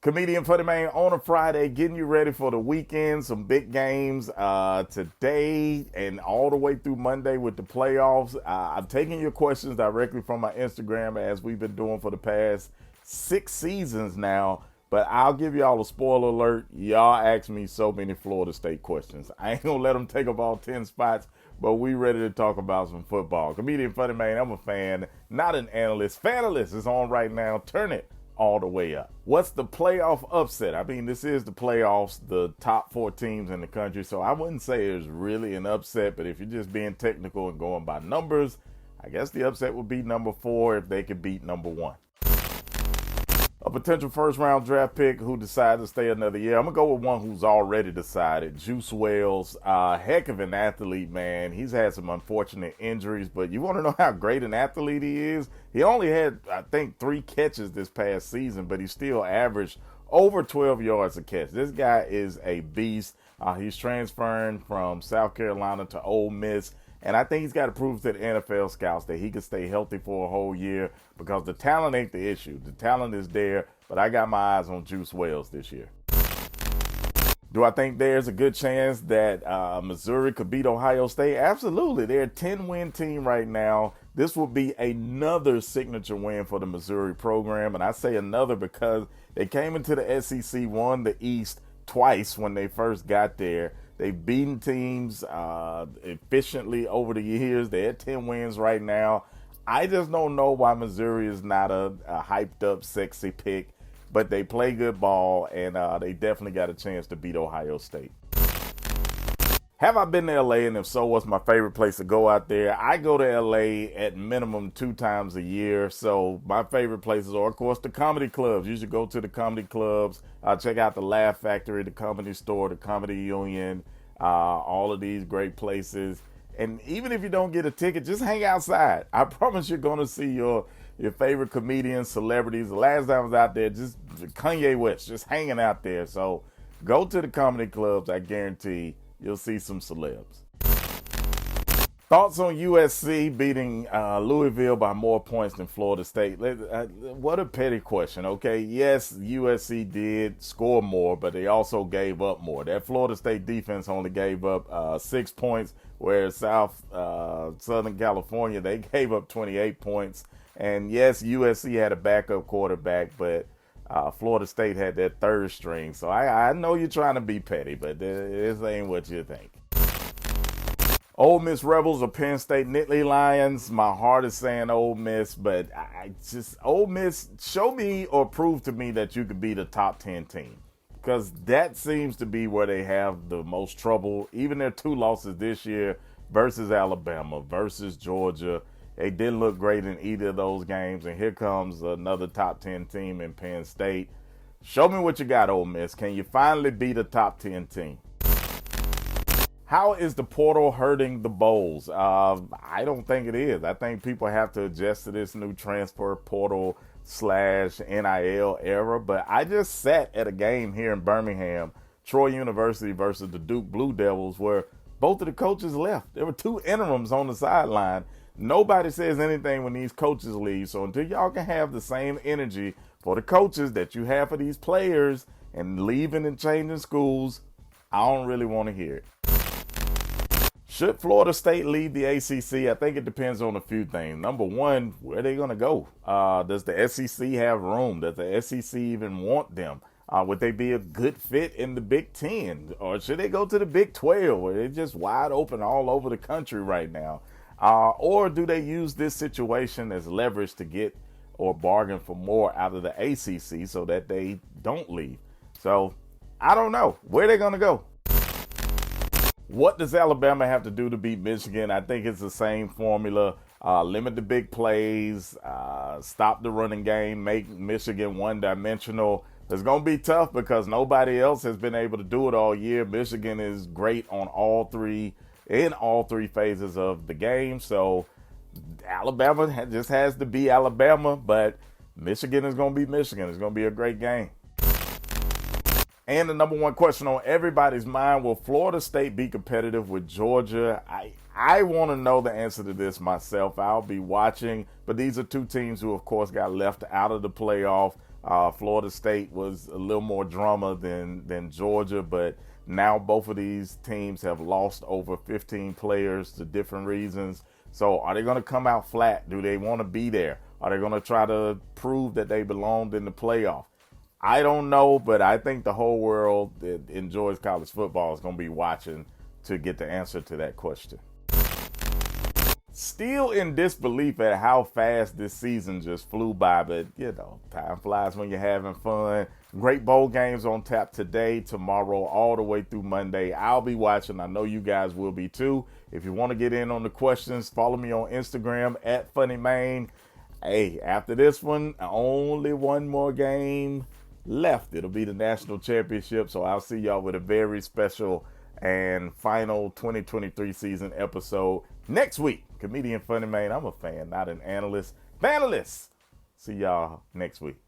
Comedian FunnyMaine on a Friday, getting you ready for the weekend. Some big games today and all the way through Monday with the playoffs. I'm taking your questions directly from my Instagram as we've been doing for the past 6 seasons now. But I'll give y'all a spoiler alert. Y'all asked me so many Florida State questions. I ain't gonna let them take up all 10 spots, but we ready to talk about some football. Comedian FunnyMaine, I'm a fan, not an analyst. FANalyst is on right now. Turn it all the way up. What's the playoff upset? I mean, this is the playoffs, the top 4 teams in the country, so I wouldn't say it's really an upset, but if you're just being technical and going by numbers, I guess the upset would be number 4 if they could beat number 1. A potential first-round draft pick who decided to stay another year. I'm going to go with one who's already decided. Juice Wells, heck of an athlete, man. He's had some unfortunate injuries, but you want to know how great an athlete he is? He only had, I think, 3 catches this past season, but he still averaged over 12 yards a catch. This guy is a beast. He's transferring from South Carolina to Ole Miss. And I think he's got to prove to the NFL scouts that he can stay healthy for a whole year because the talent ain't the issue. The talent is there, but I got my eyes on Juice Wells this year. Do I think there's a good chance that Missouri could beat Ohio State? Absolutely. They're a 10-win team right now. This will be another signature win for the Missouri program. And I say another because they came into the SEC, won the East twice when they first got there. They've beaten teams efficiently over the years. They're at 10 wins right now. I just don't know why Missouri is not a hyped up, sexy pick, but they play good ball, and they definitely got a chance to beat Ohio State. Have I been to LA, and if so, what's my favorite place to go out there? I go to LA at minimum 2 times a year, so my favorite places are, of course, the comedy clubs. You should go to the comedy clubs, check out the Laugh Factory, the Comedy Store, the Comedy Union, all of these great places. And even if you don't get a ticket, just hang outside. I promise you're going to see your favorite comedians, celebrities. The last time I was out there, just Kanye West, just hanging out there. So go to the comedy clubs, I guarantee you'll see some celebs. Thoughts on USC beating Louisville by more points than Florida State? What a petty question, okay? Yes, USC did score more, but they also gave up more. That Florida State defense only gave up 6 points, whereas Southern California, they gave up 28 points. And yes, USC had a backup quarterback, but Florida State had that third string. So I know you're trying to be petty, but this ain't what you think. Ole Miss Rebels or Penn State Nittany Lions. My heart is saying Ole Miss, but Ole Miss, show me or prove to me that you could be the top 10 team. Because that seems to be where they have the most trouble. Even their 2 losses this year versus Alabama, versus Georgia, they didn't look great in either of those games. And here comes another top 10 team in Penn State. Show me what you got, Ole Miss. Can you finally beat a top 10 team? How is the portal hurting the bowls? I don't think it is. I think people have to adjust to this new transfer portal / NIL era. But I just sat at a game here in Birmingham, Troy University versus the Duke Blue Devils, where both of the coaches left. There were 2 interims on the sideline. Nobody says anything when these coaches leave. So until y'all can have the same energy for the coaches that you have for these players and leaving and changing schools, I don't really want to hear it. Should Florida State leave the ACC? I think it depends on a few things. Number one, where are they going to go? Does the SEC have room? Does the SEC even want them? Would they be a good fit in the Big Ten? Or should they go to the Big 12 where they're just wide open all over the country right now? Or do they use this situation as leverage to get or bargain for more out of the ACC so that they don't leave? So I don't know. Where are they going to go? What does Alabama have to do to beat Michigan? I think it's the same formula. Limit the big plays, stop the running game, make Michigan one-dimensional. It's going to be tough because nobody else has been able to do it all year. Michigan is great on all three phases of the game. So Alabama just has to be Alabama, but Michigan is going to be Michigan. It's going to be a great game. And the number one question on everybody's mind, will Florida State be competitive with Georgia? I want to know the answer to this myself. I'll be watching, but these are 2 teams who, of course, got left out of the playoff. Florida State was a little more drama than Georgia, but now both of these teams have lost over 15 players to different reasons. So are they going to come out flat? Do they want to be there? Are they going to try to prove that they belonged in the playoff? I don't know, but I think the whole world that enjoys college football is going to be watching to get the answer to that question. Still in disbelief at how fast this season just flew by, but time flies when you're having fun. Great bowl games on tap today, tomorrow, all the way through Monday. I'll be watching. I know you guys will be too. If you want to get in on the questions, follow me on Instagram at FunnyMaine. Hey, after this one, only one more game left. It'll be the national championship, so I'll see y'all with a very special and final 2023 season episode next week. Comedian FunnyMaine. I'm a fan, not an analyst. FANalyst. See y'all next week.